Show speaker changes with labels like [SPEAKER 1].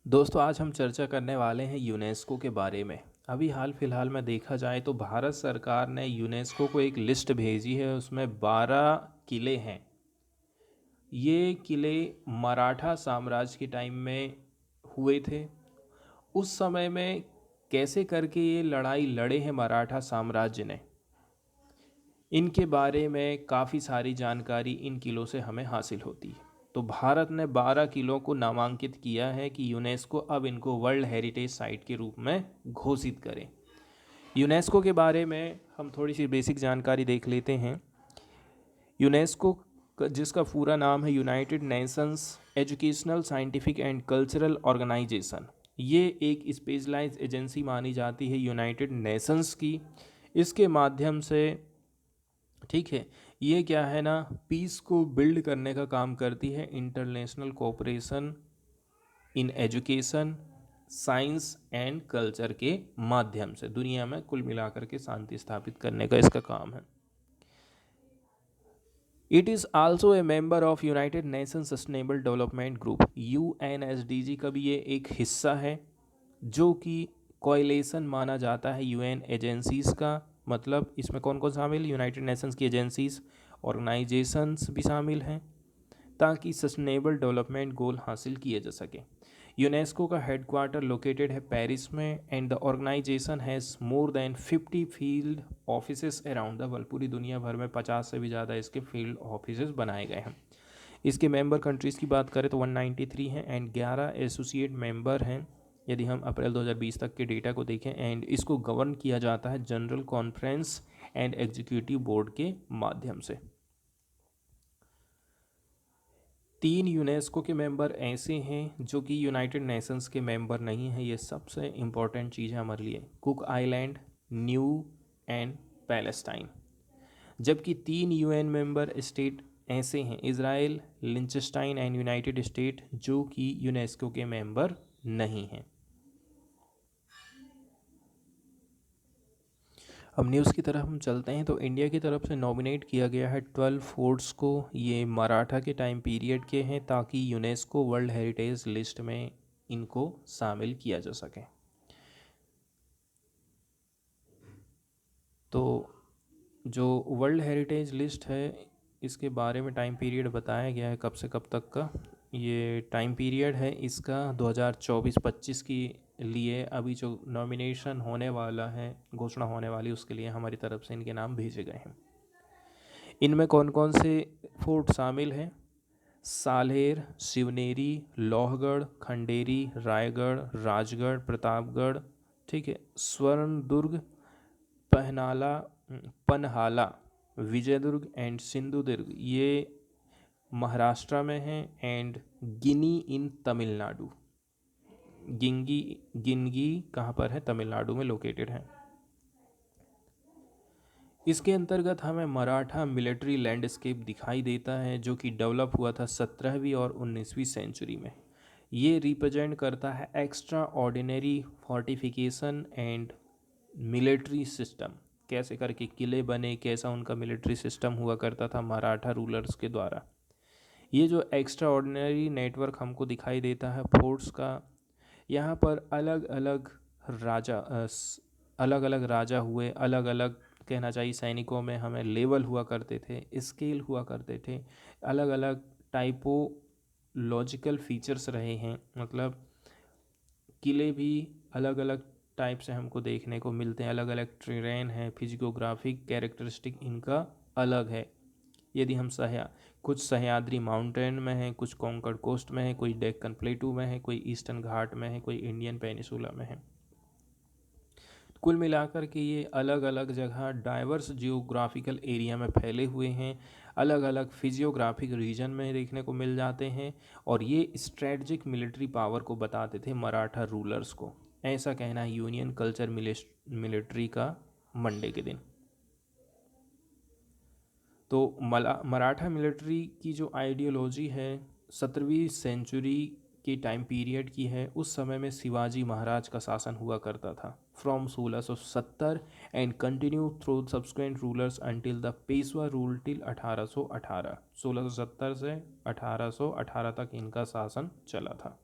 [SPEAKER 1] दोस्तों आज हम चर्चा करने वाले हैं यूनेस्को के बारे में। अभी हाल फिलहाल में देखा जाए तो भारत सरकार ने यूनेस्को को एक लिस्ट भेजी है, उसमें 12 किले हैं। ये किले मराठा साम्राज्य के टाइम में हुए थे। उस समय में कैसे करके ये लड़ाई लड़े हैं मराठा साम्राज्य ने, इनके बारे में काफ़ी सारी जानकारी इन किलों से हमें हासिल होती है। तो भारत ने 12 किलों को नामांकित किया है कि यूनेस्को अब इनको वर्ल्ड हेरिटेज साइट के रूप में घोषित करें। यूनेस्को के बारे में हम थोड़ी सी बेसिक जानकारी देख लेते हैं। यूनेस्को जिसका पूरा नाम है United Nations Educational Scientific and Cultural Organization, ये एक स्पेशलाइज्ड एजेंसी मानी जाती है यूनाइटेड नेशंस की। इसके माध्यम से, ठीक है, ये क्या है ना, पीस को बिल्ड करने का काम करती है। International cooperation in education, science and culture के माध्यम से दुनिया में कुल मिलाकर के शांति स्थापित करने का इसका काम है। It is also a member of United Nations sustainable development group, UNSDG का भी ये एक हिस्सा है, जो कि कोएलिशन माना जाता है यूएन एजेंसीज का। मतलब इसमें कौन कौन शामिल, यूनाइटेड नेशंस की एजेंसीज, ऑर्गेनाइजेशंस भी शामिल हैं, ताकि सस्टेनेबल डेवलपमेंट गोल हासिल किए जा सके। यूनेस्को का हेडक्वार्टर लोकेटेड है पेरिस में and the organization has more than 50 field offices around the world. पूरी दुनिया भर में 50 से भी ज़्यादा इसके फील्ड ऑफिसेस बनाए गए हैं। इसके मेंबर कंट्रीज़ की बात करें तो 193 हैं एंड 11 एसोसिएट मेंबर हैं, यदि हम अप्रैल 2020 तक के डेटा को देखें। एंड इसको गवर्न किया जाता है general conference and executive board के माध्यम से। 3 यूनेस्को के मेंबर ऐसे हैं जो कि यूनाइटेड नेशंस के मेंबर नहीं हैं। ये सबसे इम्पॉर्टेंट चीज़ है हमारे लिए, cook island, new and Palestine. जबकि 3 यूएन मेंबर स्टेट ऐसे हैं, Israel, Liechtenstein and United state, जो कि यूनेस्को के मेंबर नहीं हैं। अब न्यूज़ की तरफ हम चलते हैं तो इंडिया की तरफ से नॉमिनेट किया गया है 12 फोर्ट्स को। ये मराठा के टाइम पीरियड के हैं, ताकि यूनेस्को वर्ल्ड हेरिटेज लिस्ट में इनको शामिल किया जा सके। तो जो वर्ल्ड हेरिटेज लिस्ट है, इसके बारे में टाइम पीरियड बताया गया है, कब से कब तक का। ये टाइम पीरियड है इसका 2024-25 की लिए। अभी जो नॉमिनेशन होने वाला है, घोषणा होने वाली, उसके लिए हमारी तरफ से इनके नाम भेजे गए हैं। इनमें कौन कौन से फोर्ट शामिल हैं? सालेर, शिवनेरी, लोहगढ़, खंडेरी, रायगढ़, राजगढ़, प्रतापगढ़, ठीक है, स्वर्णदुर्ग, पहनाला पनहाला, विजयदुर्ग एंड सिंधुदुर्ग, ये महाराष्ट्र में हैं। एंड गिनी इन तमिलनाडु, गिनगी कहाँ पर है? तमिलनाडु में लोकेटेड है। इसके अंतर्गत हमें मराठा मिलिट्री लैंडस्केप दिखाई देता है, जो कि डेवलप हुआ था 17वीं और 19वीं सेंचुरी में। ये रिप्रेजेंट करता है extra ordinary fortification and military system. कैसे करके किले बने, कैसा उनका मिलिट्री सिस्टम हुआ करता था मराठा रूलर्स के द्वारा। ये जो एक्स्ट्रा ऑर्डिनरी नेटवर्क हमको दिखाई देता है फोर्ट्स का, यहाँ पर अलग अलग राजा हुए, अलग अलग कहना चाहिए सैनिकों में हमें लेवल हुआ करते थे, स्केल हुआ करते थे, अलग अलग टाइपोलॉजिकल फीचर्स रहे हैं। मतलब किले भी अलग अलग टाइप से हमको देखने को मिलते हैं, अलग अलग ट्रेन है, फिजिकोग्राफिक कैरेक्टरिस्टिक इनका अलग है। यदि हम कुछ सह्याद्री माउंटेन में है, कुछ कोंकण कोस्ट में है, कोई डेक्कन प्लेटू में है, कोई ईस्टर्न घाट में है, कोई इंडियन पेनिसुला में है। कुल मिलाकर के ये अलग अलग जगह डाइवर्स जियोग्राफिकल एरिया में फैले हुए हैं, अलग अलग फिजियोग्राफिक रीजन में देखने को मिल जाते हैं। और ये स्ट्रेटजिक मिलिट्री पावर को बताते थे मराठा रूलर्स को, ऐसा कहना है यूनियन कल्चर मिलिट्री का मंडे के दिन। तो मराठा मिलिट्री की जो आइडियोलॉजी है 17वीं सेंचुरी के टाइम पीरियड की है। उस समय में शिवाजी महाराज का शासन हुआ करता था from 1670 and continue through subsequent rulers until the Peshwa rule till 1818। 1670 से 1818 तक इनका शासन चला था।